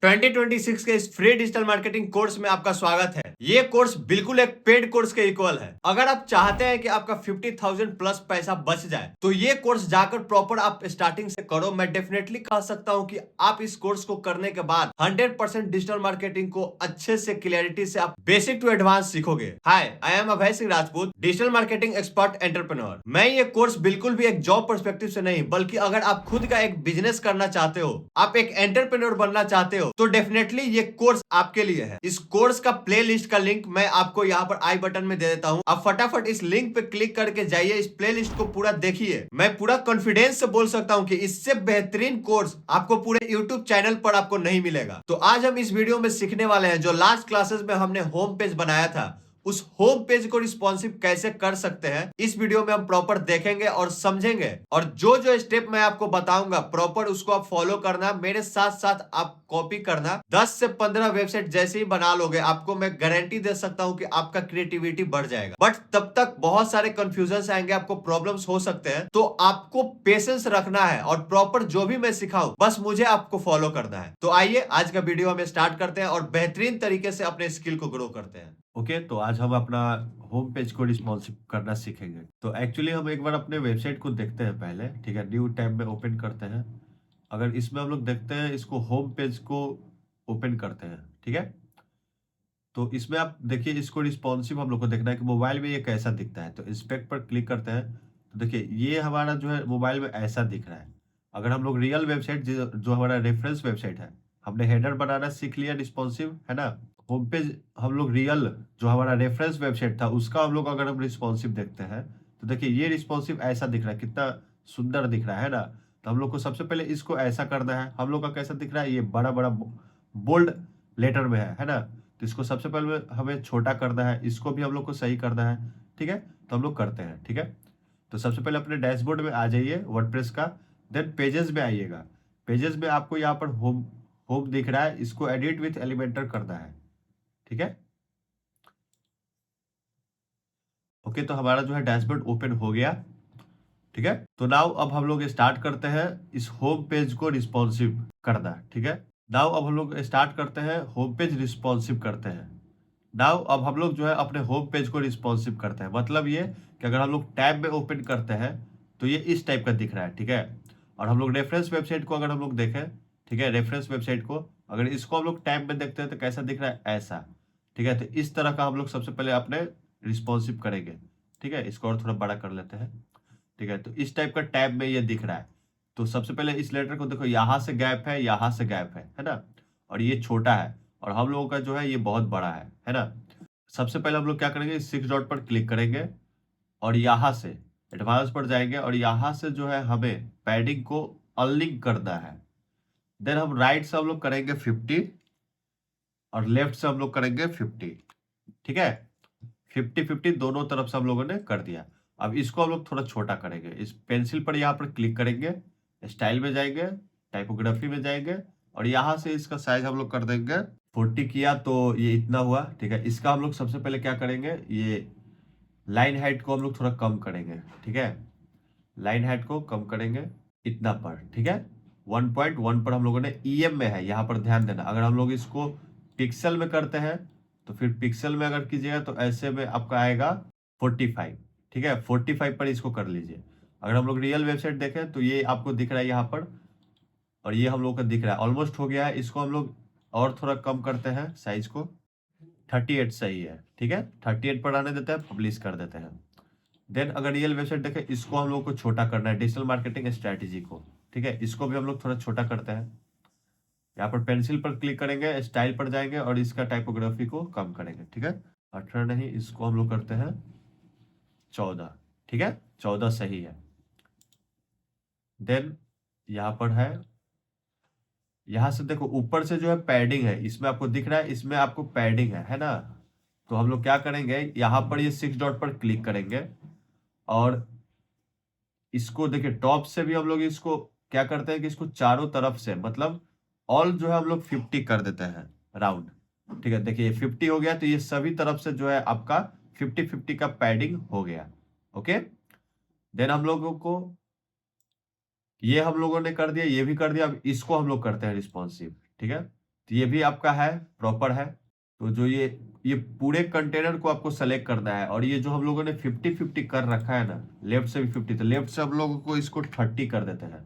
2026 के इस free digital marketing course में आपका स्वागत है। ये कोर्स बिल्कुल एक पेड कोर्स के इक्वल है। अगर आप चाहते हैं कि आपका 50,000 प्लस पैसा बच जाए तो ये कोर्स जाकर प्रॉपर आप स्टार्टिंग से करो। मैं डेफिनेटली कह सकता हूं कि आप इस कोर्स को करने के बाद 100% डिजिटल मार्केटिंग को अच्छे से क्लियरिटी से आप बेसिक टू एडवांस सीखोगे। Hi, I am Abhay Singh Rajput, digital marketing expert entrepreneur. मैं ये कोर्स बिल्कुल भी एक जॉब पर्सपेक्टिव से नहीं, बल्कि अगर आप खुद का एक बिजनेस करना चाहते हो, आप एक एंटरप्रेन्योर बनना चाहते हो, तो डेफिनेटली ये कोर्स आपके लिए है। इस कोर्स का प्लेलिस्ट का लिंक मैं आपको यहाँ पर आई बटन में दे देता हूँ। आप फटाफट इस लिंक पे क्लिक करके जाइए, इस प्लेलिस्ट को पूरा देखिए। मैं पूरा कॉन्फिडेंस से बोल सकता हूँ कि इससे बेहतरीन कोर्स आपको पूरे यूट्यूब चैनल पर आपको नहीं मिलेगा। तो आज हम इस वीडियो में सीखने वाले हैं, जो लास्ट क्लासेस में हमने होम पेज बनाया था, उस होम पेज को रिस्पॉन्सिव कैसे कर सकते हैं। इस वीडियो में हम प्रॉपर देखेंगे और समझेंगे, और जो जो स्टेप मैं आपको बताऊंगा प्रॉपर उसको आप फॉलो करना, मेरे साथ साथ आप कॉपी करना। 10 से 15 वेबसाइट जैसे ही बना लोगे, आपको मैं गारंटी दे सकता हूं कि आपका क्रिएटिविटी बढ़ जाएगा। बट तब तक बहुत सारे कंफ्यूजन आएंगे, आपको प्रॉब्लम्स हो सकते हैं, तो आपको पेशेंस रखना है और प्रॉपर जो भी मैं सिखाऊं बस मुझे आपको फॉलो करना है। तो आइए आज का वीडियो हम स्टार्ट करते हैं और बेहतरीन तरीके से अपने स्किल को ग्रो करते हैं। ओके, तो आज हम अपना होम पेज को रिस्पॉन्सिव करना सीखेंगे। तो एक्चुअली हम एक बार अपने वेबसाइट को देखते हैं पहले, ठीक है। न्यू टैब में ओपन करते हैं। अगर इसमें हम लोग देखते हैं, इसको होम पेज को ओपन करते हैं, ठीक है। तो इसमें आप देखिए, इसको रिस्पॉन्सिव हम लोग को देखना है कि मोबाइल में ये कैसा दिखता है। तो इंस्पेक्ट पर क्लिक करते हैं, तो देखिए ये हमारा जो है मोबाइल में ऐसा दिख रहा है। अगर हम लोग रियल वेबसाइट जो हमारा रेफरेंस वेबसाइट है, हमने हेडर बनाना सीख लिया, रिस्पॉन्सिव है ना। होम पेज हम लोग रियल जो हमारा रेफरेंस वेबसाइट था उसका हम लोग अगर हम रिस्पॉन्सिव देखते हैं, तो देखिए ये रिस्पॉन्सिव ऐसा दिख रहा है, कितना सुंदर दिख रहा है ना। तो हम लोग को सबसे पहले इसको ऐसा करना है। हम लोग का कैसा दिख रहा है, ये बड़ा बड़ा बोल्ड लेटर में है ना। तो इसको सबसे पहले हमें छोटा करना है, इसको भी हम लोग को सही करना है, ठीक है। तो हम लोग करते हैं, ठीक है। तो सबसे पहले अपने डैशबोर्ड में आ जाइए वर्डप्रेस का, देन पेजेस में आइएगा। पेजेस में आपको यहाँ पर होम होम दिख रहा है, इसको एडिट विथ एलिमेंटर करना है, ठीक है। ओके, तो हमारा जो है डैशबोर्ड ओपन हो गया, ठीक है। तो नाउ अब हम लोग स्टार्ट करते हैं इस होम पेज को रिस्पॉन्सिव करना, ठीक है। नाउ अब हम लोग स्टार्ट करते हैं होम पेज रिस्पॉन्सिव करते हैं। नाउ अब हम लोग जो है अपने होम पेज को रिस्पॉन्सिव करते हैं। मतलब ये कि अगर हम लोग टैब में ओपन करते हैं तो ये इस टाइप का दिख रहा है, ठीक है। और हम लोग रेफरेंस वेबसाइट को अगर हम लोग देखें, ठीक है, रेफरेंस वेबसाइट को अगर इसको हम लोग टैब में देखते हैं तो कैसा दिख रहा है, ऐसा, ठीक है। तो इस तरह का हम लोग सबसे पहले अपने रिस्पॉन्सिव करेंगे, ठीक है। इसको और थोड़ा बड़ा कर लेते हैं, ठीक है। तो इस टाइप का टैब में ये दिख रहा है। तो सबसे पहले इस लेटर को देखो, यहाँ से गैप है, यहाँ से गैप है ना। और ये छोटा है और हम लोगों का जो है ये बहुत बड़ा है ना। सबसे पहले हम लोग क्या करेंगे, 6 डॉट पर क्लिक करेंगे और यहाँ से एडवांस पर जाएंगे और यहाँ से जो है हमें पैडिंग को अनलिंक करना है। देन हम राइट से हम लोग करेंगे 50 और लेफ्ट से हम लोग करेंगे 50, ठीक है। 50-50 दोनों तरफ से हम लोगों ने कर दिया। अब इसको हम लोग थोड़ा छोटा करेंगे। इस पेंसिल पर यहाँ पर क्लिक करेंगे, स्टाइल में जाएंगे, टाइपोग्राफी में जाएंगे और यहाँ से इसका साइज हम लोग कर देंगे 40 किया तो ये इतना हुआ, ठीक है। इसका हम लोग सबसे पहले क्या करेंगे, ये लाइन हाइट को हम लोग थोड़ा कम करेंगे, ठीक है। लाइन हाइट को कम करेंगे इतना पर, ठीक है। 1.1 पर हम लोगों ने EM में है, यहाँ पर ध्यान देना। अगर हम लोग इसको पिक्सल में करते हैं तो फिर पिक्सल में अगर कीजिएगा तो ऐसे में आपका आएगा 45, ठीक है। 45 पर इसको कर लीजिए। अगर हम लोग रियल वेबसाइट देखें तो ये आपको दिख रहा है यहाँ पर, और ये हम लोग का दिख रहा है ऑलमोस्ट हो गया है। इसको हम लोग और थोड़ा कम करते हैं साइज को, 38 सही है, ठीक है। 38 पर आने देते हैं, पब्लिश कर देते हैं। देन अगर रियल वेबसाइट देखें, इसको हम लोग को छोटा करना है, डिजिटल मार्केटिंग स्ट्रैटेजी को, ठीक है। इसको भी हम लोग थोड़ा छोटा करते हैं। यहाँ पर पेंसिल पर क्लिक करेंगे, स्टाइल पर जाएंगे और इसका टाइपोग्राफी को कम करेंगे, ठीक है। 18 नहीं, इसको हम लोग करते हैं 14, ठीक है। 14 सही है। देन यहाँ पर है, यहाँ से देखो ऊपर से जो है पैडिंग है, इसमें आपको दिख रहा है, इसमें आपको पैडिंग है ना। तो हम लोग क्या करेंगे, यहाँ पर ये 6 डॉट पर क्लिक करेंगे और इसको देखिए टॉप से भी हम लोग इसको क्या करते हैं कि इसको चारों तरफ से, मतलब ऑल जो है हम लोग 50 कर देते हैं राउंड, ठीक है। देखिए 50 हो गया, तो ये सभी तरफ से जो है आपका 50-50 का पैडिंग हो गया, ओके। देन हम लोगों को ये हम लोगों ने कर दिया, ये भी कर दिया। अब इसको हम लोग करते हैं रिस्पॉन्सिव, ठीक है। तो ये भी आपका है, प्रॉपर है। तो जो ये पूरे कंटेनर को आपको सेलेक्ट करना है। और ये जो हम लोगों ने 50-50 कर रखा है ना, लेफ्ट से भी 50, तो लेफ्ट से हम लोगों को इसको 30 कर देते हैं,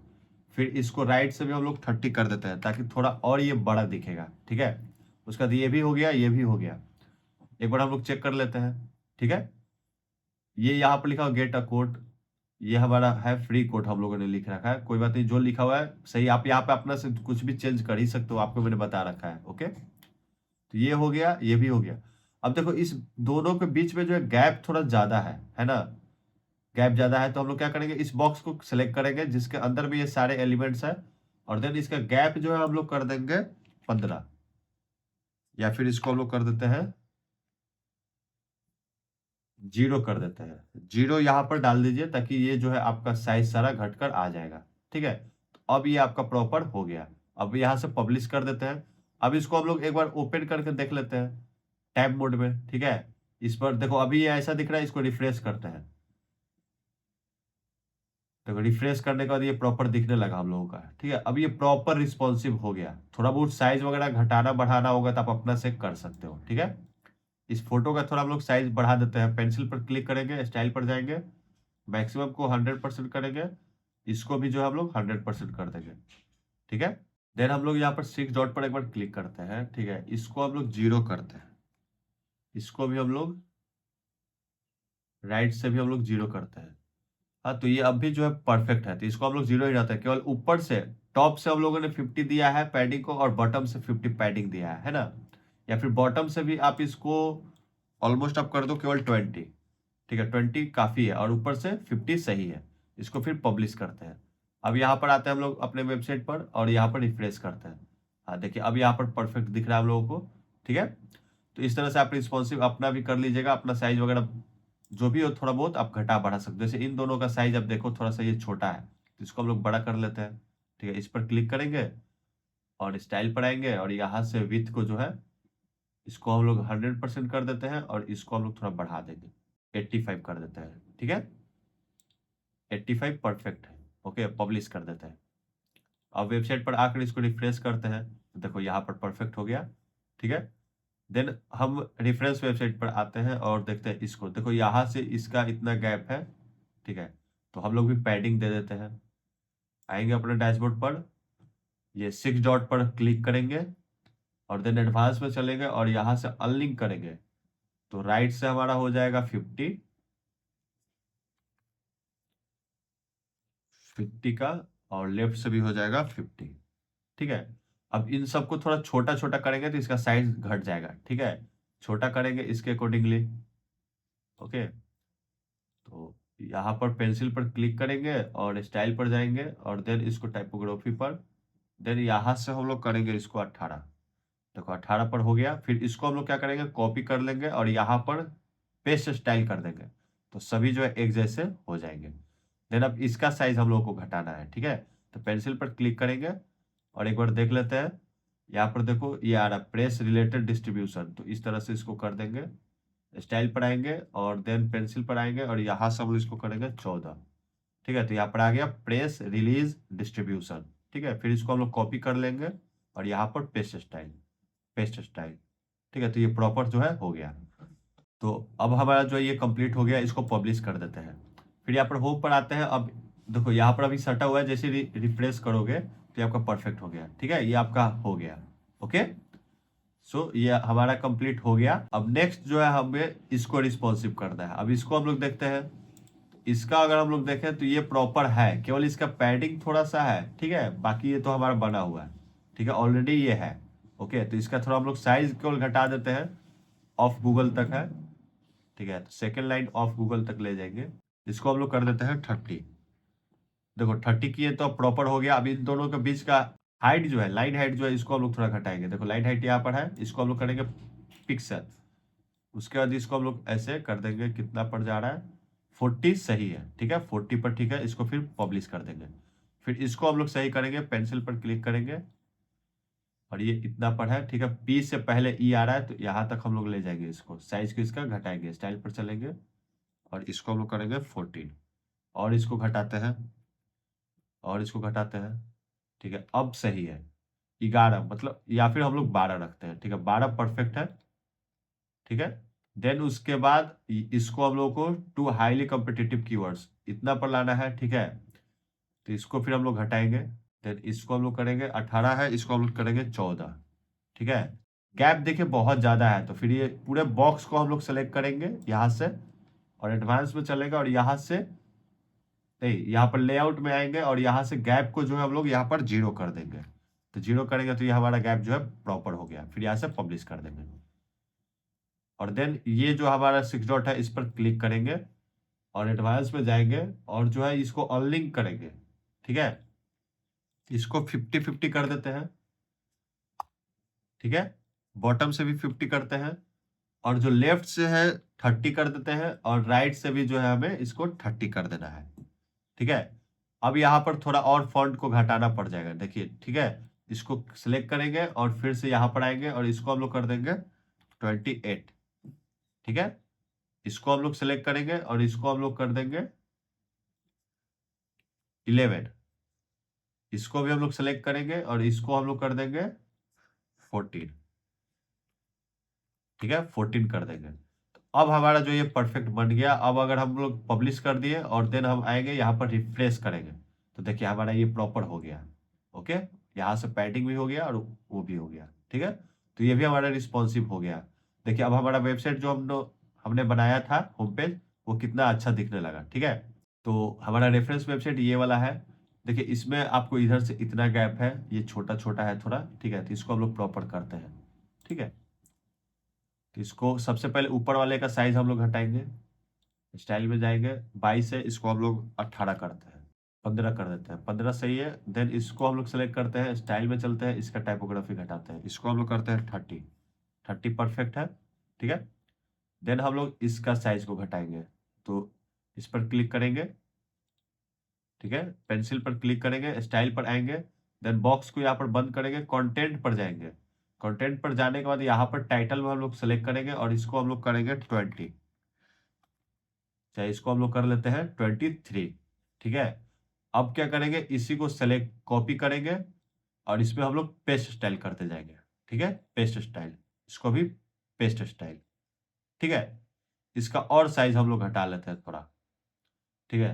फिर इसको राइट से भी हम लोग 30 कर देते हैं, ताकि थोड़ा और ये बड़ा दिखेगा। ठीक है, उसका बाद ये भी हो गया, ये भी हो गया। एक बार हम लोग चेक कर लेते हैं। ठीक है, ये यहाँ पर लिखा हुआ गेट अ कोड, ये हमारा है फ्री कोड, हम लोगों ने लिख रखा है। कोई बात नहीं, जो लिखा हुआ है सही। आप यहाँ पे अपना से कुछ भी चेंज कर ही सकते हो, आपको मैंने बता रखा है। ओके, तो ये हो गया, ये भी हो गया। अब देखो इस दोनों के बीच में जो है गैप थोड़ा ज्यादा है ना, गैप ज्यादा है। तो हम लोग क्या करेंगे, इस बॉक्स को सिलेक्ट करेंगे जिसके अंदर भी ये सारे एलिमेंट्स है, और देन इसका गैप जो है हम लोग कर देंगे 15, या फिर इसको हम लोग कर देते हैं 0 कर देते हैं। 0 यहाँ पर डाल दीजिए, ताकि ये जो है आपका साइज सारा घटकर आ जाएगा। ठीक है, तो अब ये आपका प्रॉपर हो गया। अब यहाँ से पब्लिश कर देते हैं। अब इसको हम लोग एक बार ओपन करके देख लेते हैं टैब मोड में। ठीक है, इस पर देखो अभी ये ऐसा दिख रहा है, इसको रिफ्रेश करते हैं। देखो रिफ्रेश करने के बाद ये प्रॉपर दिखने लगा हम लोगों का। ठीक है, अब ये प्रॉपर रिस्पॉन्सिव हो गया। थोड़ा बहुत साइज वगैरह घटाना बढ़ाना होगा तो आप अपना से कर सकते हो। ठीक है, इस फोटो का थोड़ा हम लोग साइज बढ़ा देते हैं। पेंसिल पर क्लिक करेंगे, स्टाइल पर जाएंगे, मैक्सिमम को 100% करेंगे, इसको भी जो है हम लोग 100% कर देंगे। ठीक है, देन हम लोग यहाँ पर 6 डॉट पर एक बार क्लिक करते हैं। ठीक है, इसको हम लोग 0 करते हैं, इसको भी हम लोग राइट से भी हम लोग 0 करते हैं। हाँ, तो ये अब भी जो है परफेक्ट है, तो इसको हम लोग 0 ही रहता है। केवल ऊपर से टॉप से हम लोगों ने 50 दिया है पैडिंग को, और बॉटम से 50 पैडिंग दिया है ना। या फिर बॉटम से भी आप इसको ऑलमोस्ट आप कर दो केवल 20। ठीक है, 20 काफी है, और ऊपर से 50 सही है। इसको फिर पब्लिश करते हैं। अब यहाँ पर आते हैं हम लोग अपने वेबसाइट पर, और यहाँ पर रिफ्रेश करते हैं। हाँ देखिए, अब यहाँ पर परफेक्ट दिख रहा है हम लोगों को। ठीक है, तो इस तरह से आप रिस्पॉन्सिव अपना भी कर लीजिएगा। अपना साइज वगैरह जो भी हो थोड़ा बहुत आप घटा बढ़ा सकते हो। जैसे इन दोनों का साइज अब देखो थोड़ा सा ये छोटा है, तो इसको हम लोग बड़ा कर लेते हैं। ठीक है, इस पर क्लिक करेंगे और स्टाइल पर आएंगे, और यहाँ से विथ को जो है इसको हम लोग 100% कर देते हैं, और इसको हम लोग थोड़ा बढ़ा देंगे, 85 कर देते हैं। ठीक है, 85 परफेक्ट है। ओके, पब्लिश कर देते हैं। अब वेबसाइट पर आकर इसको रिफ्रेश करते हैं, तो देखो यहाँ पर परफेक्ट हो गया। ठीक है, देन हम रेफरेंस वेबसाइट पर आते हैं और देखते हैं इसको। देखो यहाँ से इसका इतना गैप है। ठीक है, तो हम लोग भी पैडिंग दे देते हैं। आएंगे अपने डैशबोर्ड पर, ये 6 डॉट पर क्लिक करेंगे, और देन एडवांस में चलेंगे, और यहाँ से अनलिंक करेंगे। तो राइट से हमारा हो जाएगा 50 का, और लेफ्ट से भी हो जाएगा 50। ठीक है, अब इन सबको थोड़ा छोटा छोटा करेंगे तो इसका साइज घट जाएगा। ठीक है, छोटा करेंगे इसके अकॉर्डिंगली। ओके, तो यहाँ पर पेंसिल पर क्लिक करेंगे और स्टाइल पर जाएंगे, और देन इसको टाइपोग्राफी पर, देन यहाँ से हम लोग करेंगे इसको 18। देखो 18 पर हो गया। फिर इसको हम लोग क्या करेंगे, कॉपी कर लेंगे और यहाँ पर पेस्ट स्टाइल कर देंगे, तो सभी जो है एक जैसे हो जाएंगे। देन अब इसका साइज हम लोग को घटाना है। ठीक है, तो पेंसिल पर क्लिक करेंगे और एक बार देख लेते हैं। यहाँ पर देखो ये आ रहा प्रेस रिलेटेड डिस्ट्रीब्यूशन, तो इस तरह से इसको कर देंगे। स्टाइल पर आएंगे और देन पेंसिल पर आएंगे, और यहाँ से हम लोग इसको करेंगे 14। ठीक है, तो यहाँ पर आ गया प्रेस रिलीज डिस्ट्रीब्यूशन। ठीक है, फिर इसको हम लोग कॉपी कर लेंगे, और यहाँ पर पेस्ट स्टाइल, पेस्ट स्टाइल। ठीक है, तो ये प्रॉपर जो है हो गया। तो अब हमारा जो है ये कंप्लीट हो गया, इसको पब्लिश कर देते हैं। फिर यहाँ पर होम पर आते हैं। अब देखो यहाँ पर अभी सटा हुआ है, जैसे रिफ्रेश करोगे तो ये आपका परफेक्ट हो गया। ठीक है, ये आपका हो गया। ओके, सो ये हमारा कंप्लीट हो गया। अब नेक्स्ट जो है हमें इसको रिस्पॉन्सिव करना है। अब इसको हम लोग देखते हैं। इसका अगर हम लोग देखें तो ये प्रॉपर है, केवल इसका पैडिंग थोड़ा सा है। ठीक है, बाकी ये तो हमारा बना हुआ है। ठीक है, ऑलरेडी ये है। ओके, तो इसका थोड़ा हम लोग साइज केवल घटा देते हैं, ऑफ गूगल तक है। ठीक है, तो सेकेंड लाइन ऑफ गूगल तक ले जाएंगे। इसको हम लोग कर देते हैं 30। देखो 30 किए तो प्रॉपर हो गया। अब इन दोनों के बीच का हाइट जो है, लाइन हाइट जो है, इसको हम लोग थोड़ा घटाएंगे। देखो लाइन हाइट यहाँ पर है, इसको हम लोग करेंगे पिक्सल। उसके बाद इसको हम लोग ऐसे कर देंगे, कितना पड़ जा रहा है, 40 सही है। ठीक है, 40 पर ठीक है, इसको फिर पब्लिश कर देंगे। फिर इसको हम लोग सही करेंगे, पेंसिल पर क्लिक करेंगे, और ये इतना पर है। ठीक है, पी से पहले ई आ रहा है, तो यहाँ तक हम लोग ले जाएंगे। इसको साइज को इसका घटाएंगे, स्टाइल पर चलेंगे, और इसको हम लोग करेंगे 14, और इसको घटाते हैं, और इसको घटाते हैं। ठीक है, अब सही है। 11 मतलब, या फिर हम लोग 12 रखते हैं, ठीक है, 12 परफेक्ट है, ठीक है। देन उसके बाद इसको हम लोग को टू हाईली कॉम्पिटिटिव कीवर्ड्स इतना पर लाना है, ठीक है। तो इसको फिर हम लोग घटाएंगे, देन इसको हम लोग करेंगे 18 है, इसको हम लोग करेंगे 14, ठीक है। गैप देखिए बहुत ज्यादा है, तो फिर ये पूरे बॉक्स को हम लोग सेलेक्ट करेंगे यहाँ से, और एडवांस में चलेगा, और यहाँ से नहीं, यहाँ पर लेआउट में आएंगे, और यहाँ से गैप को जो है हम लोग यहाँ पर 0 कर देंगे। तो 0 करेंगे तो ये हमारा गैप जो है प्रॉपर हो गया, फिर यहाँ से पब्लिश कर देंगे। और देन ये जो हमारा 6 डॉट है इस पर क्लिक करेंगे, और एडवांस में जाएंगे, और जो है इसको अनलिंक करेंगे, ठीक है। इसको 50-50 कर देते हैं, ठीक है। बॉटम से भी 50 करते हैं, और जो लेफ्ट से है 30 कर देते हैं, और राइट से भी जो है हमें इसको 30 कर देना है, ठीक है। अब यहाँ पर थोड़ा और फॉन्ट को घटाना पड़ जाएगा, देखिए, ठीक है। इसको सिलेक्ट करेंगे और फिर से यहाँ पर आएंगे, और इसको हम लोग कर देंगे 28, ठीक है। इसको हम लोग सिलेक्ट करेंगे और इसको हम लोग कर देंगे 11, इसको भी हम लोग सेलेक्ट करेंगे और इसको हम लोग कर देंगे 14, ठीक है, 14 कर देंगे। तो अब हमारा जो ये परफेक्ट बन गया। अब अगर हम लोग पब्लिश कर दिए और देन हम आएंगे यहाँ पर रिफ्रेश करेंगे, तो देखिए हमारा ये प्रॉपर हो गया, ओके। यहाँ से पैडिंग भी हो गया और वो भी हो गया, ठीक है। तो ये भी हमारा रिस्पॉन्सिव हो गया। देखिए अब हमारा वेबसाइट जो हमने बनाया था होम पेज, वो कितना अच्छा दिखने लगा, ठीक है। तो हमारा रेफरेंस वेबसाइट ये वाला है। देखिए इसमें आपको इधर से इतना गैप है, ये छोटा छोटा है थोड़ा, ठीक है। तो इसको हम लोग प्रॉपर करते हैं, ठीक है। तो इसको सबसे पहले ऊपर वाले का साइज हम लोग घटाएंगे, स्टाइल में जाएंगे, 22 है, इसको हम लोग 18 करते हैं, 15 कर देते हैं, 15 सही है। देन इसको हम लोग सेलेक्ट करते हैं, स्टाइल में चलते हैं, इसका टाइपोग्राफी घटाते हैं, इसको हम लोग करते हैं 30 परफेक्ट है, ठीक है। देन हम लोग इसका साइज को घटाएंगे, तो इस पर क्लिक करेंगे, ठीक है, पेंसिल पर क्लिक करेंगे, स्टाइल पर आएंगे, देन बॉक्स को यहाँ पर बंद करेंगे, कंटेंट पर जाएंगे। कंटेंट पर जाने के बाद यहाँ पर टाइटल में हम लोग सेलेक्ट करेंगे और इसको हम लोग करेंगे 20, चाहे इसको हम लोग कर लेते हैं 23, ठीक है। अब क्या करेंगे, इसी को सेलेक्ट कॉपी करेंगे और इसमें हम लोग पेस्ट स्टाइल करते जाएंगे, ठीक है, पेस्ट स्टाइल, इसको भी पेस्ट स्टाइल, ठीक है। इसका और साइज हम लोग घटा लेते हैं थोड़ा, ठीक है।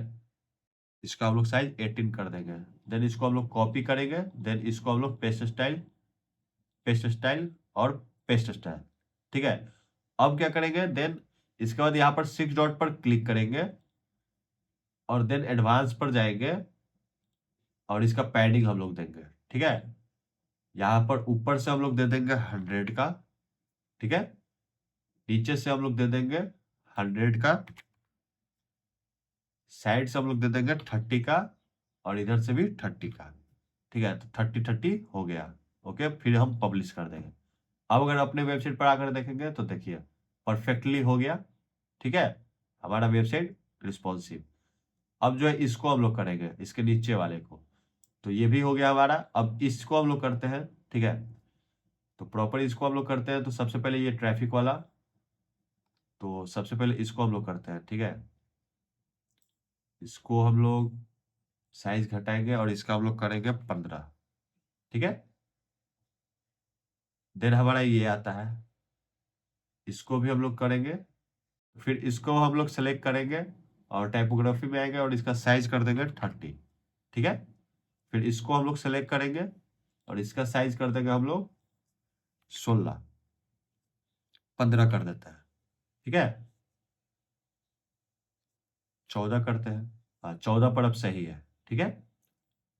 इसका हम लोग साइज 18 कर देंगे। देन इसको हम लोग कॉपी करेंगे, देन इसको हम लोग पेस्ट स्टाइल और पेस्ट स्टाइल, ठीक है। अब क्या करेंगे, देन इसके बाद यहाँ पर 6 डॉट पर क्लिक करेंगे और देन एडवांस पर जाएंगे और इसका पैडिंग हम लोग देंगे, ठीक है। यहाँ पर ऊपर से हम लोग दे देंगे 100 का, ठीक है। नीचे से हम लोग दे देंगे 100 का, साइड से हम लोग दे देंगे 30 का, और इधर से भी 30 का, ठीक है। तो 30 हो गया, ओके। फिर हम पब्लिश कर देंगे। अब अगर अपने वेबसाइट पर आकर देखेंगे तो देखिए परफेक्टली हो गया, ठीक है, हमारा वेबसाइट रिस्पॉन्सिव। अब जो है इसको हम लोग करेंगे, इसके नीचे वाले को, तो ये भी हो गया हमारा। अब इसको हम लोग करते हैं, ठीक है। तो प्रॉपर इसको हम लोग करते हैं, तो सबसे पहले ये ट्रैफिक वाला, तो सबसे पहले इसको हम लोग करते हैं, ठीक है। इसको हम लोग साइज घटाएंगे और इसका हम लोग करेंगे 15, ठीक है। देन हमारा ये आता है, इसको भी हम लोग करेंगे, फिर इसको हम लोग सेलेक्ट करेंगे और टाइपोग्राफी में आएंगे और इसका साइज कर देंगे 30, ठीक है। फिर इसको हम लोग सेलेक्ट करेंगे और इसका साइज कर देंगे हम लोग 16, 15 कर देते हैं, ठीक है, 14 करते हैं। हाँ 14 पर अब सही है, ठीक है।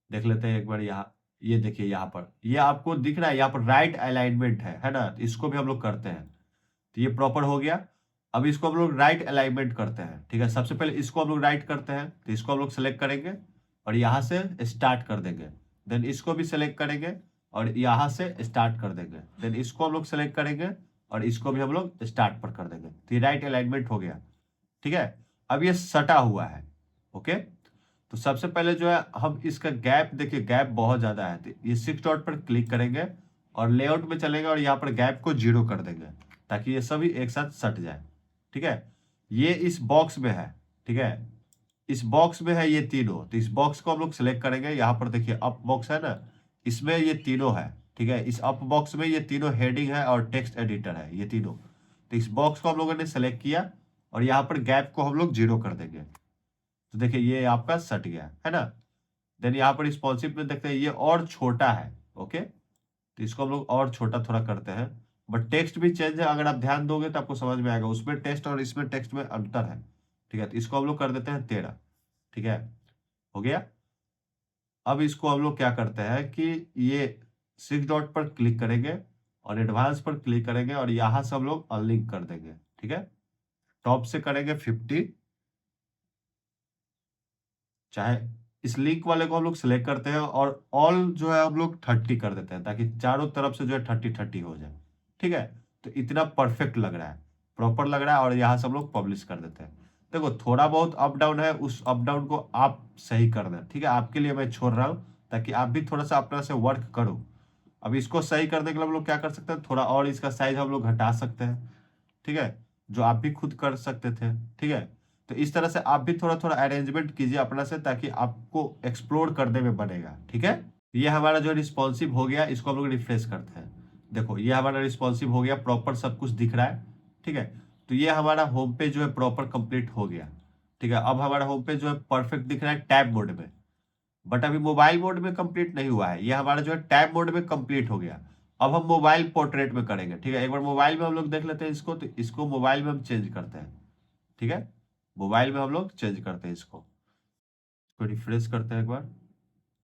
देख लेते हैं एक बार यहाँ, ये देखिए यहाँ पर ये आपको दिख रहा है, यहाँ पर राइट अलाइनमेंट है ना। तो इसको भी हम लोग करते हैं, तो ये प्रॉपर हो गया। अब इसको हम लोग राइट अलाइनमेंट करते हैं, ठीक है। सबसे पहले इसको हम लोग राइट करते हैं, तो इसको हम लोग सेलेक्ट करेंगे और यहाँ से स्टार्ट कर देंगे। देन इसको भी सेलेक्ट करेंगे और यहाँ से स्टार्ट कर देंगे। देन इसको हम लोग सेलेक्ट करेंगे और इसको भी हम लोग स्टार्ट पर कर देंगे। तो ये राइट अलाइनमेंट हो गया, ठीक है। अब ये सटा हुआ है, ओके। तो सबसे पहले जो है हम इसका गैप, देखिए गैप बहुत ज्यादा है, तो ये 6 डॉट पर क्लिक करेंगे और लेआउट में चलेंगे और यहाँ पर गैप को 0 कर देंगे, ताकि ये सभी एक साथ सट जाए, ठीक है। ये इस बॉक्स में है, ठीक है, इस बॉक्स में है ये तीनों। तो इस बॉक्स को हम लोग सिलेक्ट करेंगे, यहाँ पर देखिए अप बॉक्स है ना, इसमें ये तीनों है, ठीक है। इस अप बॉक्स में ये तीनों हेडिंग है और टेक्स्ट एडिटर है, ये तीनों। तो इस बॉक्स को हम लोगों ने सेलेक्ट किया और यहाँ पर गैप को हम लोग 0 कर देंगे। तो देखिए ये आपका सट गया है ना। देन यहाँ पर रिस्पॉन्सिव में देखते हैं ये और छोटा है। ओके, तो इसको हम लोग और छोटा थोड़ा करते हैं, बट टेक्स्ट भी चेंज है। अगर आप ध्यान दोगे तो आपको समझ में आएगा, उसमें टेक्स्ट और इसमें टेक्स्ट में अंतर है। ठीक है, तो इसको हम लोग कर देते हैं 13। ठीक है, हो गया। अब इसको हम लोग क्या करते हैं कि ये 6 डॉट पर क्लिक करेंगे और एडवांस पर क्लिक करेंगे और यहां से हम लोग अनलिंक कर देंगे। ठीक है, टॉप से करेंगे 50, चाहे इस लिंक वाले को हम लोग सिलेक्ट करते हैं और ऑल जो है हम लोग 30 कर देते हैं, ताकि चारों तरफ से जो है 30-30 हो जाए। ठीक है, तो इतना परफेक्ट लग रहा है, प्रॉपर लग रहा है, और यहाँ से हम लोग पब्लिश कर देते हैं। देखो थोड़ा बहुत अप डाउन है, उस अप डाउन को आप सही कर दें। ठीक है, आपके लिए मैं छोड़ रहा हूँ ताकि आप भी थोड़ा सा अपना से वर्क करो। अब इसको सही करने के लिए हम लोग क्या कर सकते हैं, थोड़ा और इसका साइज हम लोग घटा सकते हैं। ठीक है, जो आप भी खुद कर सकते थे। ठीक है, तो इस तरह से आप भी थोड़ा थोड़ा अरेंजमेंट कीजिए अपना से, ताकि आपको एक्सप्लोर करने में बनेगा। ठीक है, ये हमारा जो रिस्पॉन्सिव हो गया, इसको हम लोग रिफ्रेश करते हैं। देखो ये हमारा रिस्पॉन्सिव हो गया, प्रॉपर सब कुछ दिख रहा है। ठीक है, तो ये हमारा होम पेज जो है प्रॉपर कंप्लीट हो गया। ठीक है, अब हमारा होम पेज जो है परफेक्ट दिख रहा है टैब मोड में, बट अभी मोबाइल मोड में कंप्लीट नहीं हुआ है। ये हमारा जो है टैब मोड में कंप्लीट हो गया। अब हम मोबाइल पोर्ट्रेट में करेंगे। ठीक है, एक बार मोबाइल में हम लोग देख लेते हैं इसको, तो इसको मोबाइल में हम चेंज करते हैं। ठीक है, मोबाइल में हम लोग चेंज करते हैं इसको रिफ्रेश करते हैं एक बार।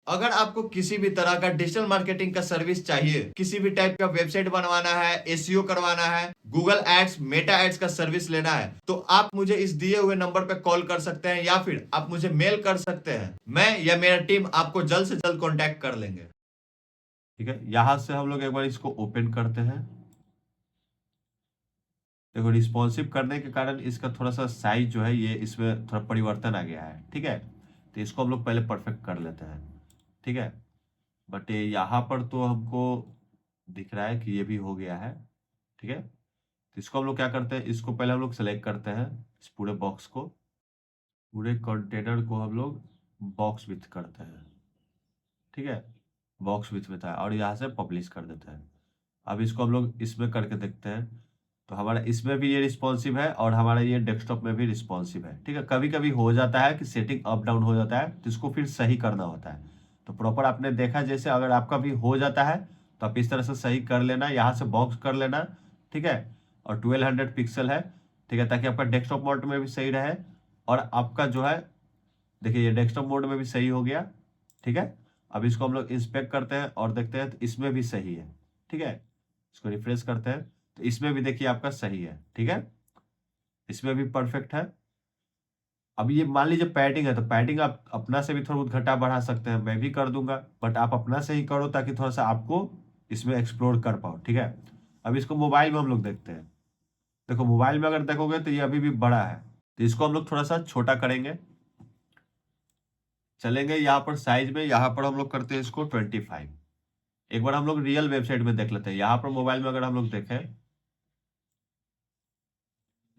अगर आपको किसी भी तरह का डिजिटल मार्केटिंग का सर्विस चाहिए, किसी भी टाइप का वेबसाइट बनवाना है, एसईओ करवाना है, गूगल एड्स, मेटा एड्स का सर्विस लेना है, तो आप मुझे इस दिए हुए नंबर पर कॉल कर सकते हैं या फिर आप मुझे मेल कर सकते हैं। मैं या मेरा टीम आपको जल्द से जल्द कॉन्टैक्ट कर लेंगे। ठीक है, यहां से हम लोग एक बार इसको ओपन करते हैं। देखो रिस्पॉन्सिव करने के कारण इसका थोड़ा सा साइज जो है ये इसमें थोड़ा परिवर्तन आ गया है। ठीक है, तो इसको हम लोग पहले परफेक्ट कर लेते हैं। ठीक है, बट यहाँ पर तो हमको दिख रहा है कि ये भी हो गया है। ठीक है, तो इसको हम लोग क्या करते हैं, इसको पहले हम लोग सेलेक्ट करते हैं, इस पूरे बॉक्स को, पूरे कंटेनर को हम लोग बॉक्स विथ करते हैं। ठीक है, बॉक्स विथ में था और यहाँ से पब्लिश कर देते हैं। अब इसको हम लोग इसमें करके देखते हैं, तो हमारा इसमें भी ये रिस्पॉन्सिव है और हमारा ये डेस्कटॉप में भी रिस्पॉन्सिव है। ठीक है, कभी कभी हो जाता है कि सेटिंग अप डाउन हो जाता है, तो इसको फिर सही करना होता है। तो प्रॉपर आपने देखा, जैसे अगर आपका भी हो जाता है तो आप इस तरह से सही कर लेना, यहाँ से बॉक्स कर लेना। ठीक है, और 1200 पिक्सल है। ठीक है, ताकि आपका डेस्कटॉप मोड में भी सही रहे और आपका जो है, देखिए ये डेस्कटॉप मोड में भी सही हो गया। ठीक है, अब इसको हम लोग इंस्पेक्ट करते हैं और देखते हैं तो इसमें भी सही है। ठीक है, इसको रिफ्रेश करते हैं तो इसमें भी देखिए आपका सही है। ठीक है, इसमें भी परफेक्ट है। अब ये मान लीजिए पैडिंग है, तो पैडिंग आप अपना से भी थोड़ा बहुत घटा बढ़ा सकते हैं, मैं भी कर दूंगा, बट आप अपना से ही करो ताकि थोड़ा सा आपको इसमें एक्सप्लोर कर पाओ। ठीक है, अब इसको मोबाइल में हम लोग देखते हैं। देखो मोबाइल में अगर देखोगे तो ये अभी भी बड़ा है, तो इसको हम लोग थोड़ा सा छोटा करेंगे। चलेंगे यहाँ पर साइज में, यहाँ पर हम लोग करते हैं इसको 25। एक बार हम लोग रियल वेबसाइट में देख लेते हैं। यहाँ पर मोबाइल में अगर हम लोग देखें,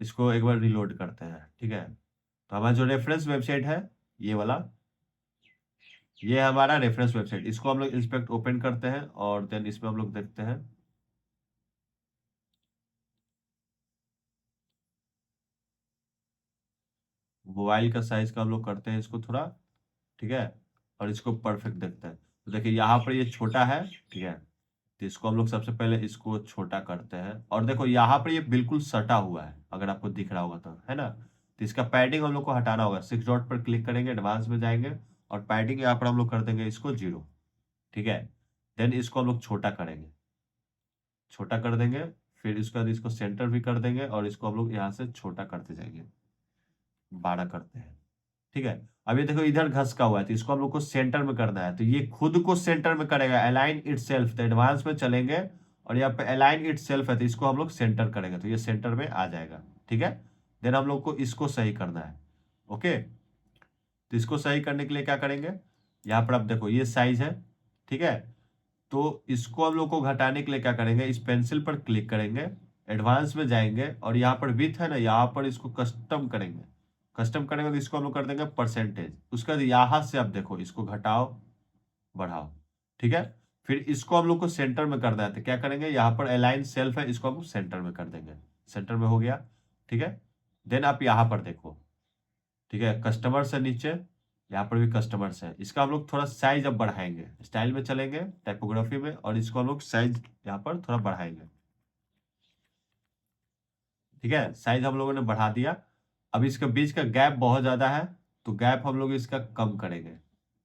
इसको एक बार रिलोड करते हैं। ठीक है, तो हमारा जो रेफरेंस वेबसाइट है ये वाला, ये है हमारा रेफरेंस वेबसाइट। इसको हम लोग इंस्पेक्ट ओपन करते हैं और देन इसमें हम लोग देखते हैं। मोबाइल का साइज का हम लोग करते हैं इसको थोड़ा। ठीक है, और इसको परफेक्ट देखते हैं। तो देखिए यहाँ पर ये छोटा है। ठीक है, तो इसको हम लोग सबसे पहले इसको छोटा करते हैं और देखो यहाँ पर ये बिल्कुल सटा हुआ है, अगर आपको दिख रहा होगा तो, है ना। तो इसका पैडिंग हम लोग को हटाना होगा। 6 डॉट पर क्लिक करेंगे, एडवांस में जाएंगे और पैडिंग यहाँ पर हम लोग कर देंगे इसको 0। ठीक है, देन इसको हम लोग छोटा करेंगे, छोटा कर देंगे। फिर इसके बाद इसको सेंटर भी कर देंगे और इसको हम लोग यहाँ से छोटा करते जाएंगे, 12 करते हैं। ठीक है, अब ये देखो इधर घसका हुआ है, तो इसको हम लोग को सेंटर में करना है, तो ये खुद को सेंटर में करेगा, अलाइन इट सेल्फ। तो एडवांस में चलेंगे और यहाँ पे अलाइन इट सेल्फ है, तो इसको हम लोग सेंटर करेंगे, तो ये सेंटर में आ जाएगा। ठीक है, देन हम लोग को इसको सही करना है। ओके, तो इसको सही करने के लिए क्या करेंगे, यहाँ पर आप देखो ये साइज है। ठीक है, तो इसको हम लोग को घटाने के लिए क्या करेंगे, इस पेंसिल पर क्लिक करेंगे, एडवांस में जाएंगे और यहाँ पर विथ है ना, यहाँ पर इसको कस्टम करेंगे। कस्टम करेंगे तो इसको हम लोग कर देंगे परसेंटेज। उसके बाद यहाँ से आप देखो इसको घटाओ बढ़ाओ। ठीक है, फिर इसको हम लोग को सेंटर में करना है, तो क्या करेंगे, यहाँ पर अलाइन सेल्फ है, इसको हम सेंटर में कर देंगे। सेंटर में हो गया, ठीक है। देन आप यहाँ पर देखो, ठीक है, कस्टमर्स है नीचे, यहाँ पर भी कस्टमर्स है। इसका हम लोग थोड़ा साइज अब बढ़ाएंगे, स्टाइल में चलेंगे, टाइपोग्राफी में, और इसको हम लोग साइज यहाँ पर थोड़ा बढ़ाएंगे, ठीक है। साइज हम लोगों ने बढ़ा दिया। अब इसके बीच का गैप बहुत ज्यादा है, तो गैप हम लोग इसका कम करेंगे,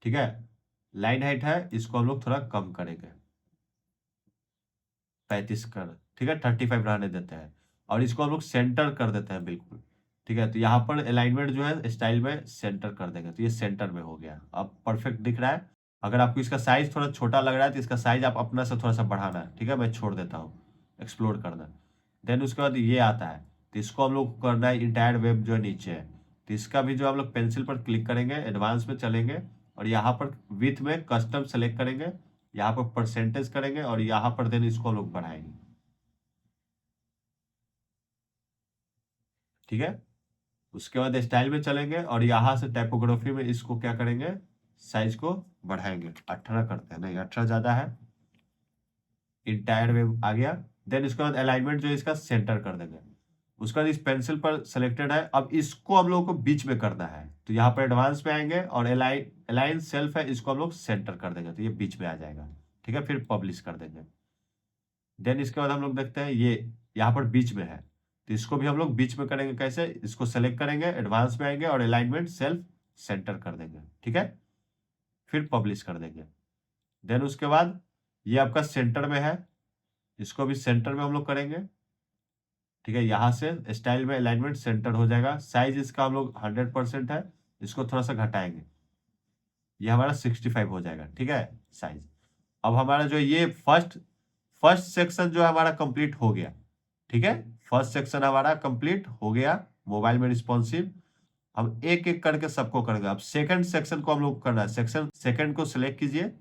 ठीक है। लाइन हाइट है, इसको हम लोग थोड़ा कम करेंगे, 35 कर, ठीक है, 35 रहने देते हैं। और इसको हम लोग सेंटर कर देते हैं बिल्कुल, ठीक है। तो यहाँ पर अलाइनमेंट जो है स्टाइल में सेंटर कर देंगे, तो ये सेंटर में हो गया, अब परफेक्ट दिख रहा है। अगर आपको इसका साइज थोड़ा छोटा लग रहा है तो इसका साइज आप अपना से थोड़ा सा बढ़ाना है, ठीक है। मैं छोड़ देता हूँ, एक्सप्लोर करना। देन उसके बाद ये आता है, तो इसको हम लोग करना है इंटायर वेब जो नीचे है, तो इसका भी जो हम लोग पेंसिल पर क्लिक करेंगे, एडवांस में चलेंगे, और यहाँ पर विथ में कस्टम सेलेक्ट करेंगे, यहाँ पर परसेंटेज करेंगे, और यहाँ पर देन इसको हम लोग बढ़ाएंगे, ठीक है। उसके बाद स्टाइल में चलेंगे, और यहाँ से टाइपोग्राफी में इसको क्या करेंगे, साइज को बढ़ाएंगे, 18 करते हैं, नहीं 18 ज्यादा है, इंटायर वेव आ गया। देन उसके बाद अलाइनमेंट जो है इसका सेंटर कर देंगे। उसके बाद इस पेंसिल पर सेलेक्टेड है, अब इसको हम लोग को बीच में करना है, तो यहाँ पर एडवांस में आएंगे, और अलाइन सेल्फ है, इसको हम लोग सेंटर कर देंगे, तो ये बीच में आ जाएगा, ठीक है। फिर पब्लिश कर देंगे। देन इसके बाद हम लोग देखते हैं ये यहाँ पर बीच में है, तो इसको भी हम लोग बीच में करेंगे। कैसे, इसको सेलेक्ट करेंगे, एडवांस में आएंगे, और अलाइनमेंट सेल्फ सेंटर कर देंगे, ठीक है। फिर पब्लिश कर देंगे। देन उसके बाद ये आपका सेंटर में है, इसको भी सेंटर में हम लोग करेंगे, ठीक है। यहाँ से स्टाइल में अलाइनमेंट सेंटर हो जाएगा। साइज इसका हम लोग 100% है, इसको थोड़ा सा घटाएंगे, ये हमारा 65 हो जाएगा, ठीक है, साइज। अब हमारा जो ये फर्स्ट सेक्शन जो है हमारा कंप्लीट हो गया, ठीक है। फर्स्ट सेक्शन हमारा कंप्लीट हो गया, मोबाइल में रिस्पॉन्सिव। हम एक एक करके सबको करेंगे। अब सेकंड सेक्शन को हम लोग करना है, सेक्शन सेकंड को सिलेक्ट कीजिए,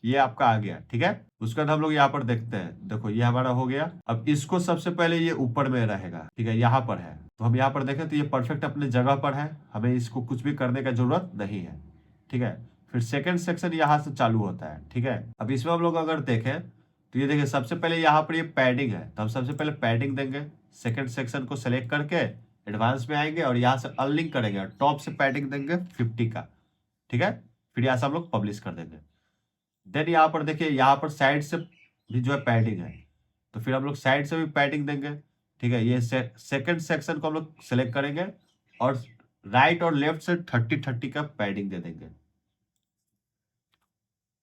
ये आपका आ गया, ठीक है। उसके बाद हम लोग यहाँ पर देखते हैं, देखो ये हमारा हो गया। अब इसको सबसे पहले ये ऊपर में रहेगा, ठीक है, यहाँ पर है, तो हम यहाँ पर देखें तो ये परफेक्ट अपने जगह पर है, हमें इसको कुछ भी करने का जरूरत नहीं है, ठीक है। फिर सेकंड सेक्शन यहाँ से चालू होता है, ठीक है। अब इसमें हम लोग अगर देखें तो ये देखिए, सबसे पहले यहाँ पर ये पैडिंग है, तो हम सबसे पहले पैडिंग देंगे। सेकंड सेक्शन को सेलेक्ट करके एडवांस में आएंगे, और यहाँ से अनलिंक करेंगे, और टॉप से पैडिंग देंगे 50 का, ठीक है। फिर यहाँ से हम लोग पब्लिश कर देंगे। देन यहाँ पर देखिए, यहाँ पर साइड से भी जो है पैडिंग है, तो फिर हम लोग साइड से भी पैडिंग देंगे, ठीक है। ये सेकंड सेक्शन को हम लोग सेलेक्ट करेंगे, और राइट और लेफ्ट से 30-30 का पैडिंग दे देंगे,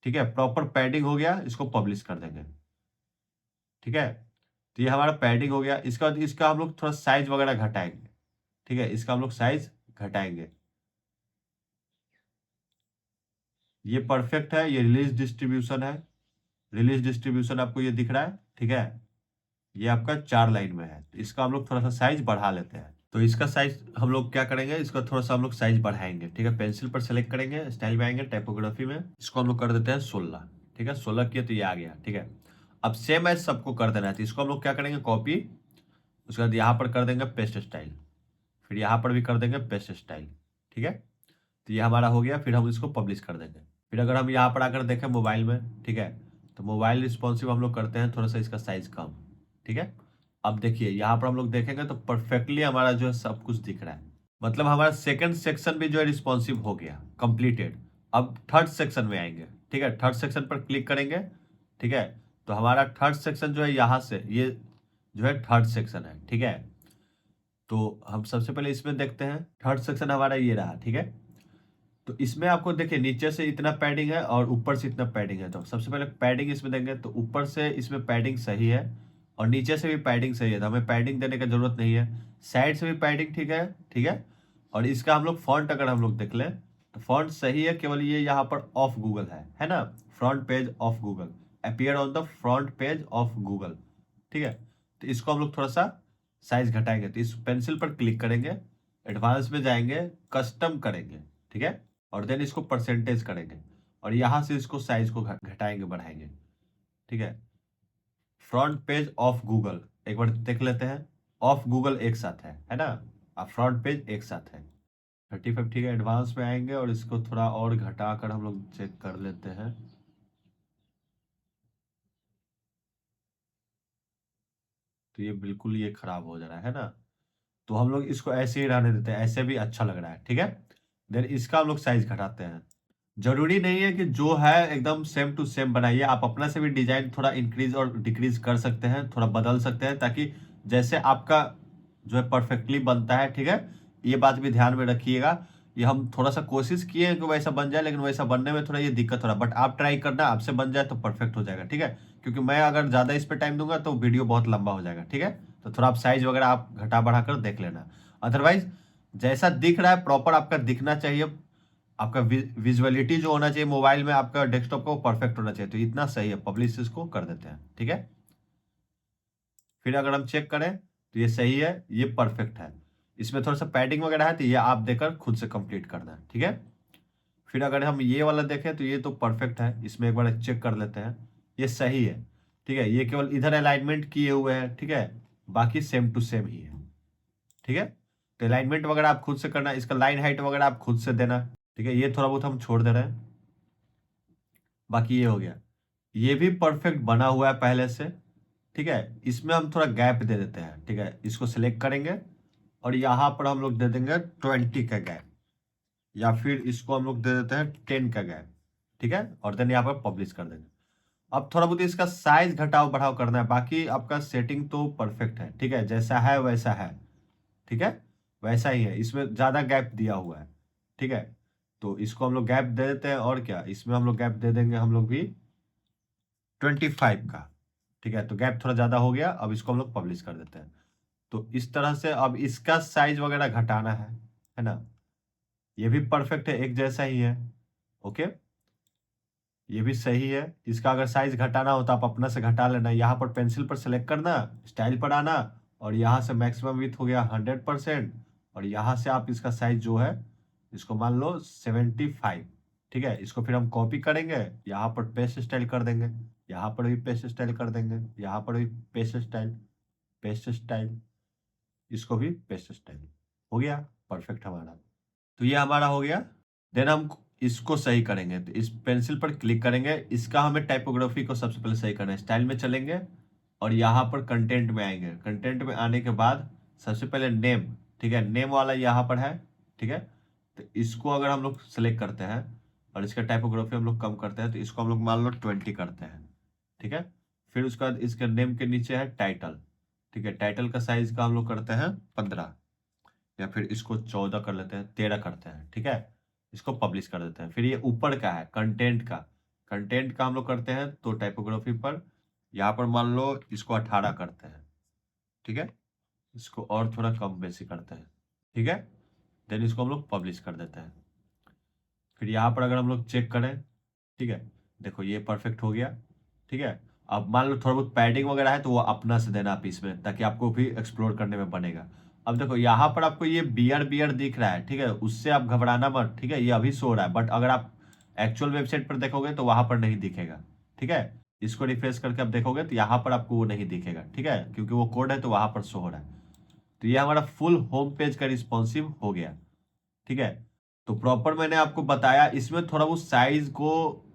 ठीक है। प्रॉपर पैडिंग हो गया, इसको पब्लिश कर देंगे, ठीक है। तो ये हमारा पैडिंग हो गया। इसके बाद इसका हम लोग थोड़ा साइज वगैरह घटाएंगे, ठीक है, इसका हम लोग साइज घटाएंगे। ये परफेक्ट है, ये रिलीज डिस्ट्रीब्यूशन है, रिलीज डिस्ट्रीब्यूशन आपको ये दिख रहा है, ठीक है। ये आपका 4 लाइन में है, तो इसका हम लोग थोड़ा सा साइज बढ़ा लेते हैं। तो इसका साइज हम लोग क्या करेंगे, इसका थोड़ा सा हम लोग साइज बढ़ाएंगे, ठीक है। पेंसिल पर सेलेक्ट करेंगे, स्टाइल में आएंगे, टाइपोग्राफी में इसको हम लोग कर देते हैं 16, ठीक है। 16 किया तो ये आ गया, ठीक है। अब सेम एज सबको कर देना है, तो इसको हम लोग क्या करेंगे, कॉपी, उसके बाद यहाँ पर कर देंगे पेस्ट स्टाइल, फिर यहाँ पर भी कर देंगे पेस्ट स्टाइल, ठीक है। तो ये हमारा हो गया। फिर हम इसको पब्लिश कर देंगे। फिर अगर हम यहाँ पर आकर देखें मोबाइल में, ठीक है, तो मोबाइल रिस्पॉन्सिव हम लोग करते हैं थोड़ा सा इसका साइज कम, ठीक है। अब देखिए यहाँ पर हम लोग देखेंगे तो परफेक्टली हमारा जो है सब कुछ दिख रहा है, मतलब हमारा सेकंड सेक्शन भी जो है रिस्पॉन्सिव हो गया, कंप्लीटेड। अब थर्ड सेक्शन में आएंगे, ठीक है, थर्ड सेक्शन पर क्लिक करेंगे, ठीक है। तो हमारा थर्ड सेक्शन जो है यहाँ से ये जो है थर्ड सेक्शन है, ठीक है। तो हम सबसे पहले इसमें देखते हैं, थर्ड सेक्शन हमारा ये रहा, ठीक है। तो इसमें आपको देखिए नीचे से इतना पैडिंग है और ऊपर से इतना पैडिंग है, तो सबसे पहले पैडिंग इसमें देंगे, तो ऊपर से इसमें पैडिंग सही है, और नीचे से भी पैडिंग सही है, तो हमें पैडिंग देने की जरूरत नहीं है। साइड से भी पैडिंग ठीक है, ठीक है। और इसका हम लोग फॉन्ट अगर हम लोग देख लें तो फॉन्ट सही है, केवल ये यहाँ पर ऑफ गूगल है ना, front page of Google, appear on the front page of Google, ठीक है। तो इसको हम लोग थोड़ा सा साइज घटाएंगे, तो इस पेंसिल पर क्लिक करेंगे, एडवांस में जाएंगे, कस्टम करेंगे, ठीक है, और देन इसको परसेंटेज करेंगे, और यहाँ से इसको साइज को घटाएंगे, बढ़ाएंगे, ठीक है। फ्रंट पेज ऑफ गूगल एक बार देख लेते हैं, ऑफ गूगल एक साथ है ना, अब फ्रंट पेज एक साथ है, 35, ठीक है। एडवांस में आएंगे और इसको थोड़ा और घटा कर हम लोग चेक कर लेते हैं, तो ये बिल्कुल ये खराब हो जा रहा है ना, तो हम लोग इसको ऐसे ही रहने देते हैं, ऐसे भी अच्छा लग रहा है, ठीक है। देन इसका हम लोग साइज घटाते हैं। जरूरी नहीं है कि जो है एकदम सेम टू सेम बनाइए, आप अपना से भी डिजाइन थोड़ा इंक्रीज और डिक्रीज कर सकते हैं, थोड़ा बदल सकते हैं, ताकि जैसे आपका जो है परफेक्टली बनता है, ठीक है। ये बात भी ध्यान में रखिएगा। ये हम थोड़ा सा कोशिश किए हैं कि वैसा बन जाए, लेकिन वैसा बनने में थोड़ा ये दिक्कत हो रहा है, बट आप ट्राई करना, आपसे बन जाए तो परफेक्ट हो जाएगा, ठीक है। क्योंकि मैं अगर ज्यादा इस पर टाइम दूंगा तो वीडियो बहुत लंबा हो जाएगा, ठीक है। तो थोड़ा आप साइज वगैरह आप घटा बढ़ा कर देख लेना। अदरवाइज जैसा दिख रहा है प्रॉपर आपका दिखना चाहिए, आपका विजुअलिटी जो होना चाहिए मोबाइल में आपका डेस्कटॉप का, वो परफेक्ट होना चाहिए। तो इतना सही है, पब्लिश इसको कर देते हैं, ठीक है। फिर अगर हम चेक करें तो ये सही है, ये परफेक्ट है। इसमें थोड़ा सा पैडिंग वगैरह है तो ये आप देकर खुद से कंप्लीट करना है, ठीक है। फिर अगर हम ये वाला देखें तो ये तो परफेक्ट है, इसमें एक बार चेक कर लेते हैं, ये सही है, ठीक है। ये केवल इधर अलाइनमेंट किए हुए हैं, ठीक है, बाकी सेम टू सेम ही है, ठीक है। तो अलाइनमेंट वगैरह आप खुद से करना, इसका लाइन हाइट वगैरह आप खुद से देना, ठीक है। ये थोड़ा बहुत हम छोड़ दे रहे हैं, बाकी ये हो गया। ये भी परफेक्ट बना हुआ है पहले से, ठीक है। इसमें हम थोड़ा गैप दे देते हैं, ठीक है। इसको सिलेक्ट करेंगे और यहाँ पर हम लोग दे देंगे 20 का गैप, या फिर इसको हम लोग दे देते हैं 10 का गैप, ठीक है। और देन यहाँ पर पब्लिश कर देंगे। अब थोड़ा बहुत इसका साइज घटाव बढ़ाव करना है, बाकी आपका सेटिंग तो परफेक्ट है, ठीक है। जैसा है वैसा है, ठीक है, वैसा ही है। इसमें ज्यादा गैप दिया हुआ है, ठीक है। तो इसको हम लोग गैप दे देते हैं, और क्या, इसमें हम लोग गैप दे देंगे हम लोग भी 25 का, ठीक है। तो गैप थोड़ा ज्यादा हो गया, अब इसको हम लोग पब्लिश कर देते हैं। तो इस तरह से अब इसका साइज वगैरह घटाना है ना। ये भी परफेक्ट है, एक जैसा ही है, ओके। ये भी सही है। इसका अगर साइज घटाना हो तो आप अपना से घटा लेना, यहाँ पर पेंसिल पर सेलेक्ट करना, स्टाइल पर आना, और यहाँ से मैक्सिमम विड्थ हो गया 100%, और यहाँ से आप इसका साइज जो है इसको मान लो 75, ठीक है। इसको फिर हम कॉपी करेंगे, यहाँ पर पेस्ट स्टाइल कर देंगे, यहाँ पर भी पेस्ट स्टाइल कर देंगे, यहाँ पर भी पेस्ट स्टाइल, पेस्ट स्टाइल, इसको भी पेस्ट स्टाइल, हो गया परफेक्ट हमारा। तो ये हमारा हो गया। देन हम इसको सही करेंगे, तो इस पेंसिल पर क्लिक करेंगे, इसका हमें टाइपोग्राफी को सबसे पहले सही करना है। स्टाइल में चलेंगे और यहाँ पर कंटेंट में आएंगे। कंटेंट में आने के बाद सबसे पहले नेम, ठीक है, नेम वाला यहाँ पर है, ठीक है। तो इसको अगर हम लोग सेलेक्ट करते हैं और इसका टाइपोग्राफी हम लोग कम करते हैं, तो इसको हम लोग मान लो 20 करते हैं, ठीक है। फिर उसके बाद इसके नेम के नीचे है टाइटल, ठीक है। टाइटल का साइज का हम लोग करते हैं 15, या फिर इसको 14 कर लेते हैं, 13 करते हैं, ठीक है। इसको पब्लिश कर देते हैं। फिर ये ऊपर का है कंटेंट का, कंटेंट का हम लोग करते हैं तो टाइपोग्राफी पर यहाँ पर मान लो इसको 18 करते हैं, ठीक है। इसको और थोड़ा कम बेसी करते हैं, ठीक है। देन इसको हम लोग पब्लिश कर देते हैं। फिर यहाँ पर अगर हम लोग चेक करें, ठीक है, देखो ये परफेक्ट हो गया, ठीक है। अब मान लो थोड़ा बहुत पैडिंग वगैरह है तो वो अपना से देना आप इसमें, ताकि आपको भी एक्सप्लोर करने में बनेगा। अब देखो यहाँ पर आपको ये बियर बियर दिख रहा है, ठीक है, उससे आप घबराना मत, ठीक है। ये अभी शो हो रहा है, बट अगर आप एक्चुअल वेबसाइट पर देखोगे तो वहां पर नहीं दिखेगा, ठीक है। इसको रिफ्रेश करके आप देखोगे तो यहाँ पर आपको वो नहीं दिखेगा, ठीक है, क्योंकि वो कोड है तो वहां पर शो हो रहा है। तो ये हमारा फुल होम पेज का रिस्पॉन्सिव हो गया, ठीक है। तो प्रॉपर मैंने आपको बताया, इसमें थोड़ा वो साइज को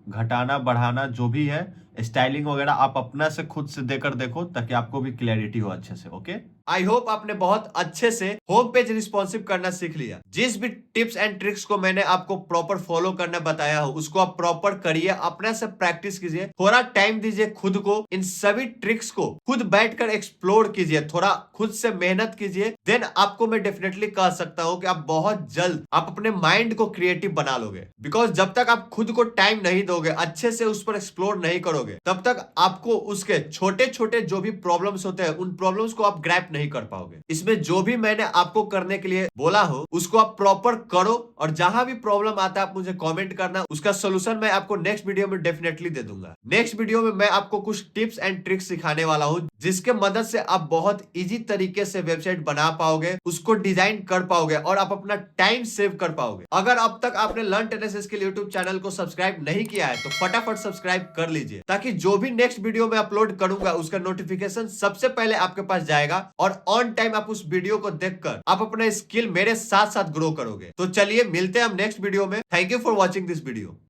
घटाना बढ़ाना जो भी है, स्टाइलिंग वगैरह आप अपना से खुद से देकर देखो, ताकि आपको भी क्लैरिटी हो अच्छे से, ओके। आई होप आपने बहुत अच्छे से होम पेज रिस्पॉन्सिव करना सीख लिया। जिस भी टिप्स एंड ट्रिक्स को मैंने आपको प्रॉपर फॉलो करना बताया हो, उसको आप प्रॉपर करिए, अपने से प्रैक्टिस कीजिए, थोड़ा टाइम दीजिए खुद को, इन सभी ट्रिक्स को खुद बैठकर एक्सप्लोर कीजिए, थोड़ा खुद से मेहनत कीजिए। देन आपको मैं डेफिनेटली कह सकता हूं कि आप बहुत जल्द आप अपने माइंड को क्रिएटिव बना लोगे। बिकॉज जब तक आप खुद को टाइम नहीं दोगे, अच्छे से उस पर एक्सप्लोर नहीं करोगे, तब तक आपको उसके छोटे छोटे जो भी प्रॉब्लम्स होते हैं, उन प्रॉब्लम्स को आप ग्रैप नहीं कर पाओगे। इसमें जो भी मैंने आपको करने के लिए बोला हो, उसको आप प्रॉपर करो, और जहां भी प्रॉब्लम आता है आप मुझे कमेंट करना, उसका सोल्यूशन मैं आपको नेक्स्ट वीडियो में डेफिनेटली दे दूंगा। नेक्स्ट वीडियो में मैं आपको कुछ टिप्स एंड ट्रिक्स सिखाने वाला हूं, जिसके मदद से आप बहुत इजी तरीके से वेबसाइट बना पाओगे, उसको डिजाइन कर पाओगे, और आप अपना टाइम सेव कर पाओगे। अगर अब तक आपने learn tennis skill YouTube channel को सब्सक्राइब नहीं किया है तो फटाफट सब्सक्राइब कर लीजिए, ताकि जो भी नेक्स्ट वीडियो में अपलोड करूंगा उसका नोटिफिकेशन सबसे पहले आपके पास जाएगा, और ऑन टाइम आप उस वीडियो को देखकर आप अपना स्किल मेरे साथ साथ ग्रो करोगे। तो चलिए मिलते हैं हम नेक्स्ट वीडियो में। Thank you for watching this video.